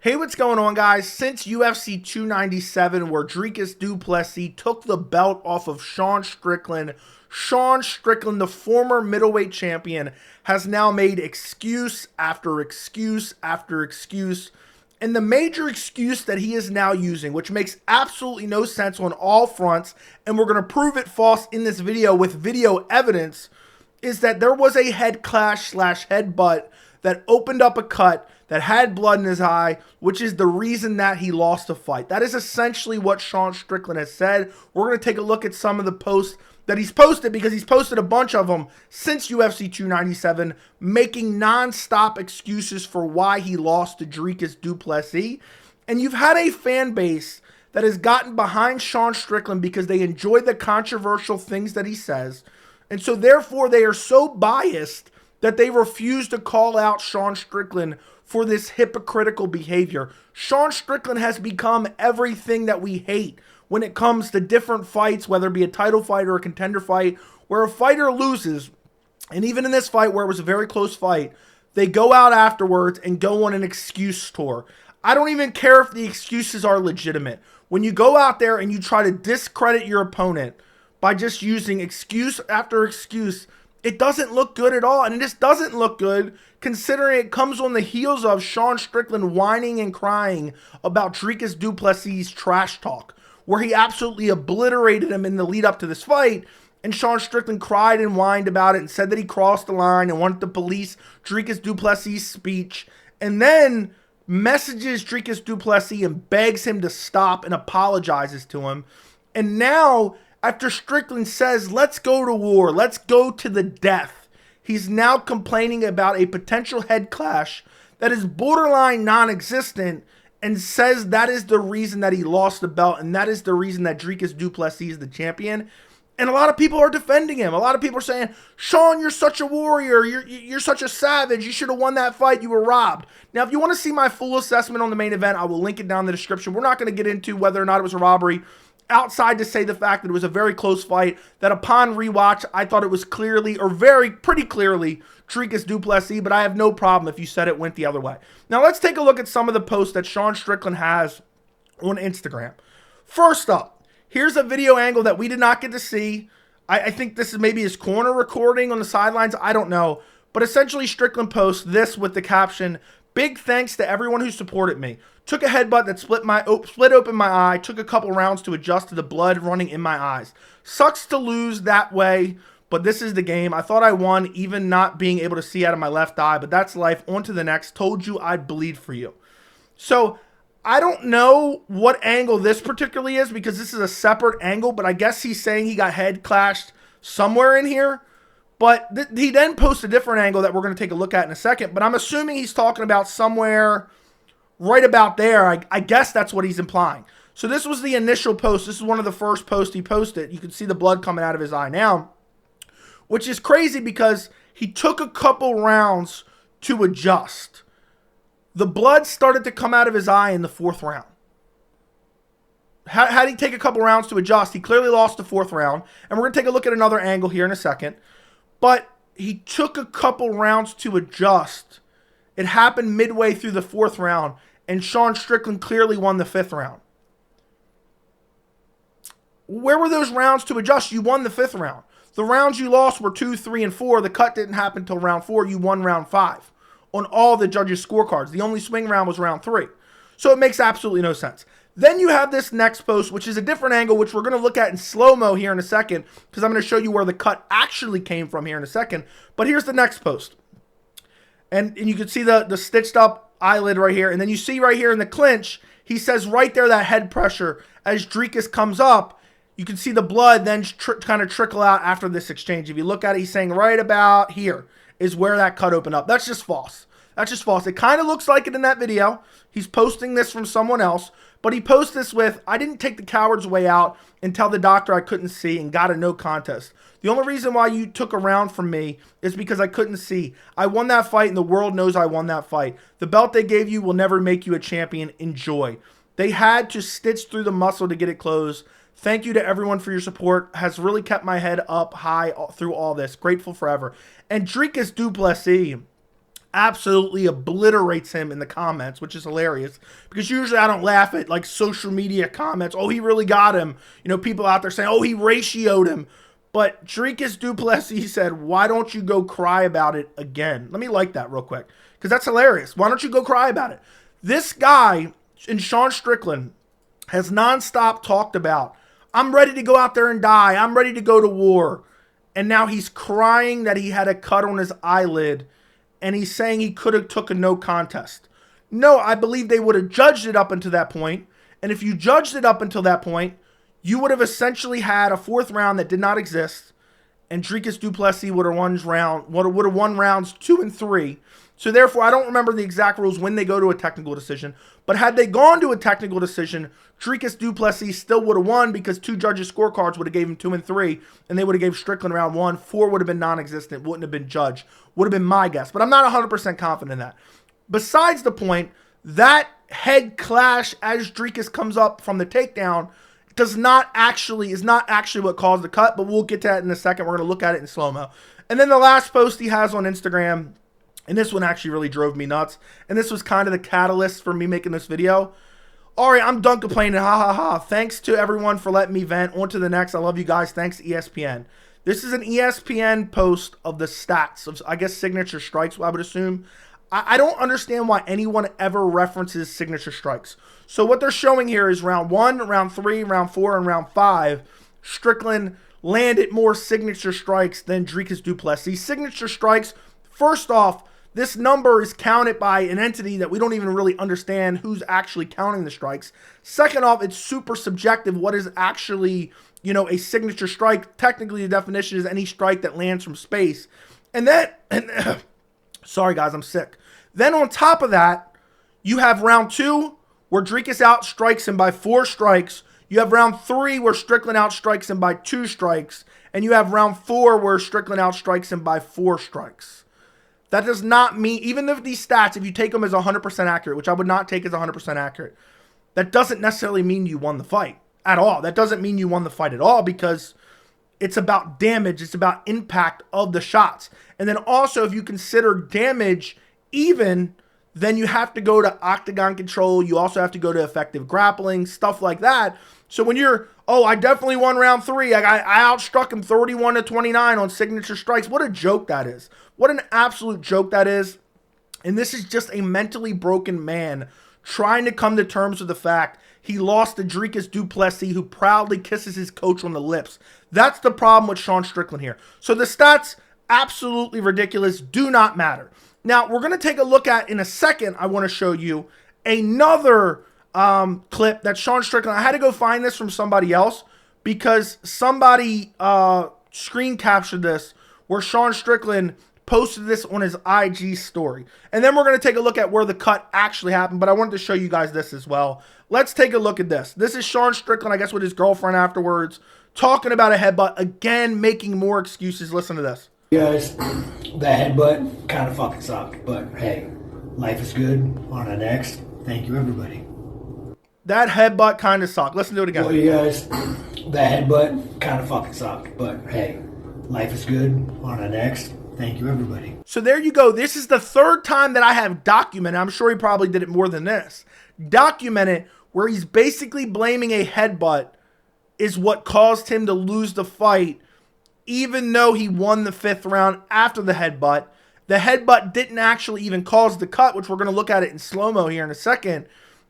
Hey, what's going on, guys? Since UFC 297, where Dricus Du Plessis took the belt off of Sean Strickland, the former middleweight champion, has now made excuse after excuse after excuse. And the major excuse that he is now using, which makes absolutely no sense on all fronts, and we're going to prove it false in this video with video evidence, is that there was a head clash / headbutt that opened up a cut that had blood in his eye, which is the reason that he lost the fight. That is essentially what Sean Strickland has said. We're going to take a look at some of the posts that he's posted, because he's posted a bunch of them since UFC 297, making non-stop excuses for why he lost to Dricus Du Plessis. And you've had a fan base that has gotten behind Sean Strickland because they enjoy the controversial things that he says. And so therefore they are so biased that they refuse to call out Sean Strickland for this hypocritical behavior. Sean Strickland has become everything that we hate when it comes to different fights, whether it be a title fight or a contender fight, where a fighter loses, and even in this fight where it was a very close fight, they go out afterwards and go on an excuse tour. I don't even care if the excuses are legitimate. When you go out there and you try to discredit your opponent by just using excuse after excuse, it doesn't look good at all. And it just doesn't look good considering it comes on the heels of Sean Strickland whining and crying about Dricus Du Plessis' trash talk, where he absolutely obliterated him in the lead up to this fight. And Sean Strickland cried and whined about it and said that he crossed the line and wanted to police Dricus Du Plessis' speech. And then messages Dricus Du Plessis and begs him to stop and apologizes to him. And now, after Strickland says, let's go to war, let's go to the death, he's now complaining about a potential head clash that is borderline non-existent and says that is the reason that he lost the belt and that is the reason that Dricus Du Plessis is the champion. And a lot of people are defending him. A lot of people are saying, Sean, you're such a warrior. You're such a savage. You should have won that fight. You were robbed. Now, if you want to see my full assessment on the main event, I will link it down in the description. We're not going to get into whether or not it was a robbery, outside to say the fact that it was a very close fight, that upon rewatch, I thought it was clearly, or pretty clearly, Dricus Du Plessis, but I have no problem if you said it went the other way. Now, let's take a look at some of the posts that Sean Strickland has on Instagram. First up, here's a video angle that we did not get to see. I think this is maybe his corner recording on the sidelines. I don't know. But essentially, Strickland posts this with the caption, "Big thanks to everyone who supported me. Took a headbutt that split open my eye. Took a couple rounds to adjust to the blood running in my eyes. Sucks to lose that way, but this is the game. I thought I won, even not being able to see out of my left eye, but that's life. On to the next. Told you I'd bleed for you." So I don't know what angle this particularly is, because this is a separate angle, but I guess he's saying he got head clashed somewhere in here. But he then posts a different angle that we're going to take a look at in a second. But I'm assuming he's talking about somewhere right about there. I guess that's what he's implying. So this was the initial post. This is one of the first posts he posted. You can see the blood coming out of his eye now, which is crazy because he took a couple rounds to adjust. The blood started to come out of his eye in the fourth round. How did he take a couple rounds to adjust? He clearly lost the fourth round. And we're going to take a look at another angle here in a second. But he took a couple rounds to adjust. It happened midway through the fourth round. And Sean Strickland clearly won the fifth round. Where were those rounds to adjust? You won the fifth round. The rounds you lost were 2, 3, and 4. The cut didn't happen until round 4. You won round 5 on all the judges' scorecards. The only swing round was round 3. So it makes absolutely no sense. Then you have this next post, which is a different angle, which we're going to look at in slow-mo here in a second, because I'm going to show you where the cut actually came from here in a second. But here's the next post. And you can see the stitched up eyelid right here. And then you see right here in the clinch, he says right there that head pressure. As Dricus comes up, you can see the blood then kind of trickle out after this exchange. If you look at it, he's saying right about here is where that cut opened up. That's just false. That's just false. It kind of looks like it in that video. He's posting this from someone else. But he posts this with, "I didn't take the coward's way out and tell the doctor I couldn't see and got a no contest. The only reason why you took a round from me is because I couldn't see. I won that fight and the world knows I won that fight. The belt they gave you will never make you a champion. Enjoy." They had to stitch through the muscle to get it closed. Thank you to everyone for your support. Has really kept my head up high through all this. Grateful forever. And Dricus Du Plessis, absolutely obliterates him in the comments, which is hilarious because usually I don't laugh at like social media comments. Oh, he really got him. You know, people out there saying, oh, he ratioed him. But Dricus Du Plessis said, why don't you go cry about it again? Let me like that real quick because that's hilarious. Why don't you go cry about it? This guy in Sean Strickland has nonstop talked about, I'm ready to go out there and die. I'm ready to go to war. And now he's crying that he had a cut on his eyelid. And he's saying he could have took a no contest. No, I believe they would have judged it up until that point. And if you judged it up until that point, you would have essentially had a fourth round that did not exist. And Dricus Du Plessis would have won rounds 2 and 3. So therefore, I don't remember the exact rules when they go to a technical decision. But had they gone to a technical decision, Dricus Du Plessis still would have won because 2 judges' scorecards would have gave him 2 and 3, and they would have gave Strickland round 1. 4 would have been non-existent, wouldn't have been judged. Would have been my guess, but I'm not 100% confident in that. Besides the point, that head clash as Dricus comes up from the takedown is not actually what caused the cut, but we'll get to that in a second. We're going to look at it in slow-mo. And then the last post he has on Instagram, and this one actually really drove me nuts, and this was kind of the catalyst for me making this video. All right, I'm done complaining. Ha, ha, ha. Thanks to everyone for letting me vent. On to the next. I love you guys. Thanks, ESPN. This is an ESPN post of the stats of, I guess, signature strikes, I would assume. I don't understand why anyone ever references signature strikes. So what they're showing here is round 1, round 3, round 4, and round 5. Strickland landed more signature strikes than Dricus Du Plessis. Signature strikes, first off, this number is counted by an entity that we don't even really understand who's actually counting the strikes. Second off, it's super subjective what is actually, you know, a signature strike. Technically, the definition is any strike that lands from space. And then, sorry guys, I'm sick. Then on top of that, you have round 2 where Dricus outstrikes him by 4 strikes. You have round 3 where Strickland outstrikes him by 2 strikes. And you have round 4 where Strickland outstrikes him by 4 strikes. That does not mean, even if these stats, if you take them as 100% accurate, which I would not take as 100% accurate, that doesn't necessarily mean you won the fight at all. That doesn't mean you won the fight at all because it's about damage. It's about impact of the shots. And then also, if you consider damage even, then you have to go to octagon control. You also have to go to effective grappling, stuff like that. So when you're, oh, I definitely won round 3. I outstruck him 31-29 on signature strikes. What a joke that is. What an absolute joke that is. And this is just a mentally broken man trying to come to terms with the fact he lost to Dricus Du Plessis, who proudly kisses his coach on the lips. That's the problem with Sean Strickland here. So the stats, absolutely ridiculous, do not matter. Now, we're going to take a look at, in a second, I want to show you another clip that Sean Strickland, I had to go find this from somebody else because somebody screen captured this where Sean Strickland posted this on his IG story. And then we're going to take a look at where the cut actually happened, but I wanted to show you guys this as well. Let's take a look at this. This is Sean Strickland, I guess with his girlfriend afterwards, talking about a headbutt, again, making more excuses. Listen to this. Guys, that headbutt kind of fucking sucked, but hey, life is good. On the next. Thank you, everybody. That headbutt kind of sucked. Listen to it again. Well, you guys, that headbutt kind of fucking sucked, but hey, life is good. On the next. Thank you, everybody. So there you go. This is the 3rd time that I have documented. I'm sure he probably did it more than this. Documented where he's basically blaming a headbutt is what caused him to lose the fight, even though he won the 5th round after the headbutt. The headbutt didn't actually even cause the cut, which we're going to look at it in slow-mo here in a second.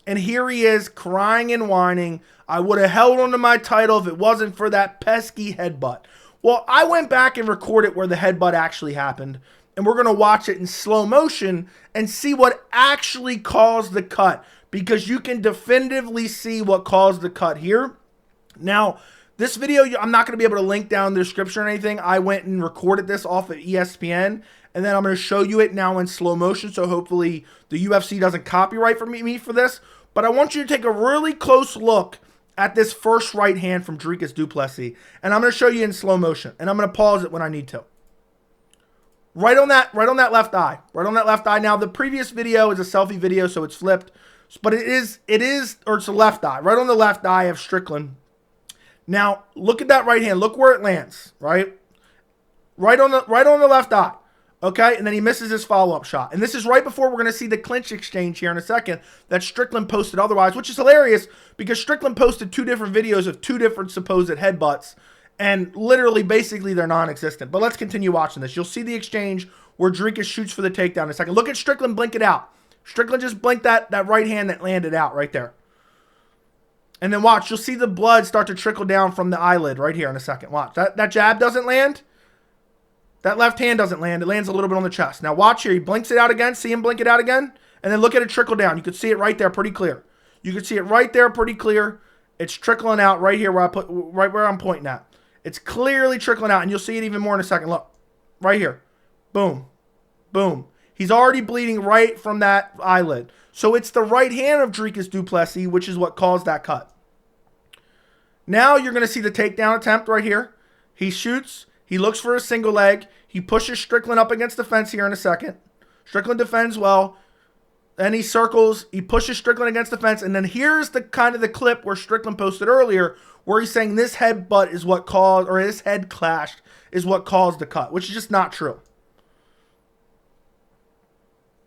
And here he is crying and whining. I would have held on to my title if it wasn't for that pesky headbutt. Well, I went back and recorded where the headbutt actually happened. And we're going to watch it in slow motion and see what actually caused the cut. Because you can definitively see what caused the cut here. Now, this video, I'm not going to be able to link down in the description or anything. I went and recorded this off of ESPN. And then I'm going to show you it now in slow motion. So hopefully the UFC doesn't copyright for me for this. But I want you to take a really close look at this first right hand from Dricus Du Plessis. And I'm going to show you in slow motion. And I'm going to pause it when I need to. Right on that left eye. Right on that left eye. Now, the previous video is a selfie video, so it's flipped. But it's the left eye. Right on the left eye of Strickland. Now, look at that right hand. Look where it lands, right? Right on the left eye. Okay, and then he misses his follow-up shot. And this is right before we're going to see the clinch exchange here in a second that Strickland posted otherwise, which is hilarious because Strickland posted 2 different videos of 2 different supposed headbutts, and literally, basically, they're non-existent. But let's continue watching this. You'll see the exchange where Dricus shoots for the takedown in a second. Look at Strickland blink it out. Strickland just blinked that right hand that landed out right there. And then watch, you'll see the blood start to trickle down from the eyelid right here in a second. Watch, that jab doesn't land. That left hand doesn't land. It lands a little bit on the chest. Now watch here. He blinks it out again. See him blink it out again? And then look at it trickle down. You can see it right there pretty clear. You can see it right there pretty clear. It's trickling out right here where right where I'm pointing at. It's clearly trickling out, and you'll see it even more in a second. Look, right here. Boom. Boom. He's already bleeding right from that eyelid. So it's the right hand of Dricus Du Plessis, which is what caused that cut. Now you're going to see the takedown attempt right here. He shoots. He looks for a single leg. He pushes Strickland up against the fence here in a second. Strickland defends well. Then he circles. He pushes Strickland against the fence. And then here's the kind of the clip where Strickland posted earlier where he's saying this headbutt is what caused, or his head clashed is what caused the cut, which is just not true.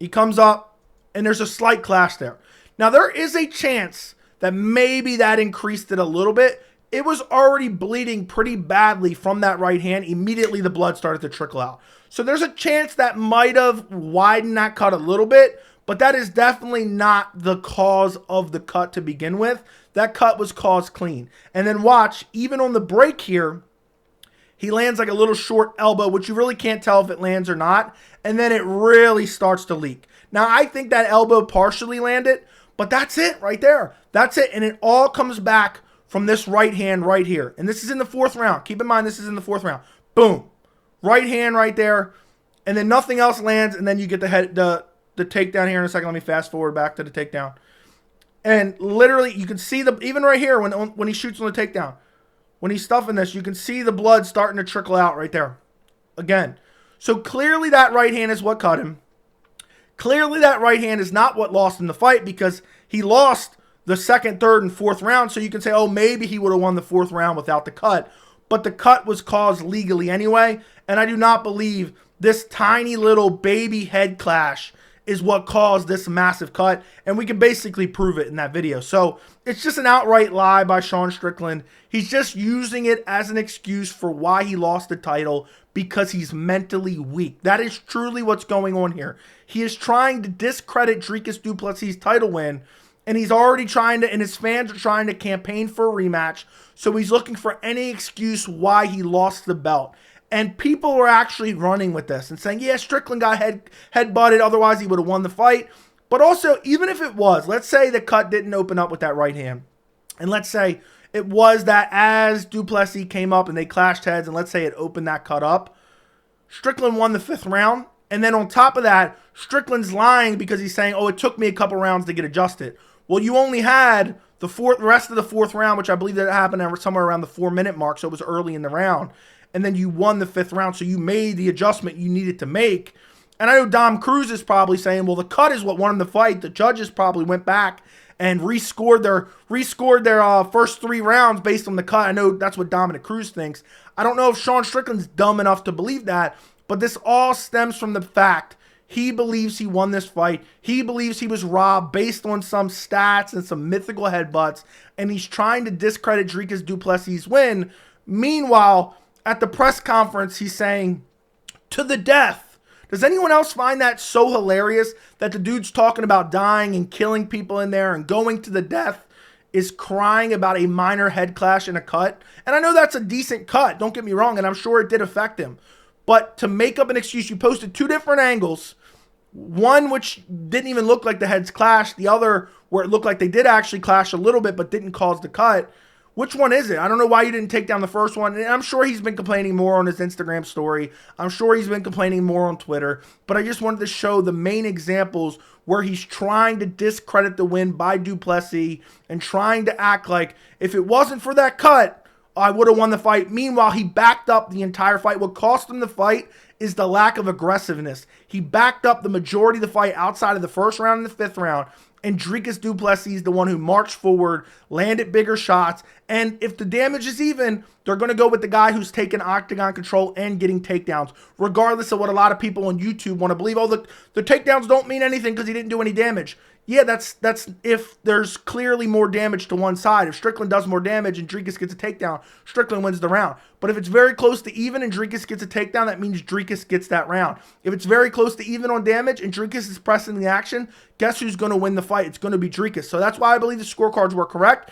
He comes up and there's a slight clash there. Now there is a chance that maybe that increased it a little bit. It was already bleeding pretty badly from that right hand. Immediately the blood started to trickle out. So there's a chance that might have widened that cut a little bit, but that is definitely not the cause of the cut to begin with. That cut was caused clean. And then watch, even on the break here, he lands like a little short elbow, which you really can't tell if it lands or not. And then it really starts to leak. Now, I think that elbow partially landed, but that's it right there. That's it. And it all comes back from this right hand right here. And this is in the 4th round. Keep in mind, this is in the 4th round. Boom. Right hand right there. And then nothing else lands. And then you get the takedown here in a second. Let me fast forward back to the takedown. And literally, you can see even right here when he shoots on the takedown. When he's stuffing this, you can see the blood starting to trickle out right there. Again. So clearly that right hand is what cut him. Clearly that right hand is not what lost him the fight because he lost the 2nd, 3rd, and 4th round. So you can say, oh, maybe he would have won the 4th round without the cut. But the cut was caused legally anyway. And I do not believe this tiny little baby head clash is what caused this massive cut. And we can basically prove it in that video. So it's just an outright lie by Sean Strickland. He's just using it as an excuse for why he lost the title because he's mentally weak. That is truly what's going on here. He is trying to discredit Dricus Du Plessis' title win. And he's already trying to, and his fans are trying to campaign for a rematch. So he's looking for any excuse why he lost the belt. And people are actually running with this and saying, yeah, Strickland got head-butted, otherwise he would have won the fight. But also, even if it was, let's say the cut didn't open up with that right hand. And let's say it was that as Du Plessis came up and they clashed heads, and let's say it opened that cut up, Strickland won the 5th round. And then on top of that, Strickland's lying because he's saying, oh, it took me a couple rounds to get adjusted. Well, you only had the rest of the 4th round, which I believe that happened somewhere around the 4-minute mark, so it was early in the round. And then you won the 5th round, so you made the adjustment you needed to make. And I know Dom Cruz is probably saying, well, the cut is what won him the fight. The judges probably went back and rescored their first 3 rounds based on the cut. I know that's what Dominic Cruz thinks. I don't know if Sean Strickland's dumb enough to believe that, but this all stems from the fact he believes he won this fight. He believes he was robbed based on some stats and some mythical headbutts, and he's trying to discredit Dricus Du Plessis' win. Meanwhile, at the press conference, he's saying, to the death. Does anyone else find that so hilarious that the dude's talking about dying and killing people in there and going to the death is crying about a minor head clash and a cut? And I know that's a decent cut, don't get me wrong, and I'm sure it did affect him. But to make up an excuse, you posted 2 different angles. One which didn't even look like the heads clashed. The other where it looked like they did actually clash a little bit but didn't cause the cut. Which one is it? I don't know why you didn't take down the first one. And I'm sure he's been complaining more on his Instagram story. I'm sure he's been complaining more on Twitter. But I just wanted to show the main examples where he's trying to discredit the win by Du Plessis and trying to act like if it wasn't for that cut, I would have won the fight. Meanwhile, he backed up the entire fight. What cost him the fight is the lack of aggressiveness. He backed up the majority of the fight outside of the 1st round and the 5th round. and Dricus Du Plessis is the one who marched forward, landed bigger shots, and if the damage is even, they're going to go with the guy who's taking octagon control and getting takedowns, regardless of what a lot of people on YouTube want to believe. Oh, the takedowns don't mean anything because he didn't do any damage. Yeah, that's if there's clearly more damage to one side. If Strickland does more damage and Dricus gets a takedown, Strickland wins the round. But if it's very close to even and Dricus gets a takedown, that means Dricus gets that round. If it's very close to even on damage and Dricus is pressing the action, guess who's going to win the fight? It's going to be Dricus. So that's why I believe the scorecards were correct.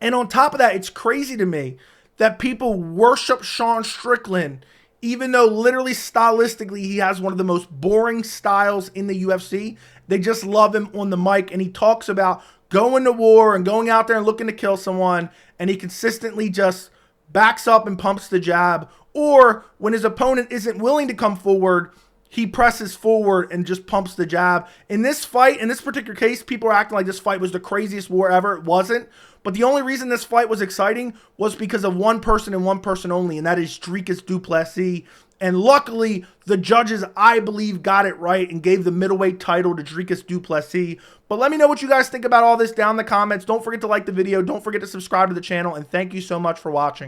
And on top of that, it's crazy to me that people worship Sean Strickland, even though literally stylistically he has one of the most boring styles in the UFC. They just love him on the mic, and he talks about going to war and going out there and looking to kill someone, and he consistently just backs up and pumps the jab. Or when his opponent isn't willing to come forward, he presses forward and just pumps the jab. In this fight, in this particular case, people are acting like this fight was the craziest war ever. It wasn't. But the only reason this fight was exciting was because of one person and one person only, and that is Dricus Du Plessis. And luckily, the judges, I believe, got it right and gave the middleweight title to Dricus Du Plessis. But let me know what you guys think about all this down in the comments. Don't forget to like the video. Don't forget to subscribe to the channel. And thank you so much for watching.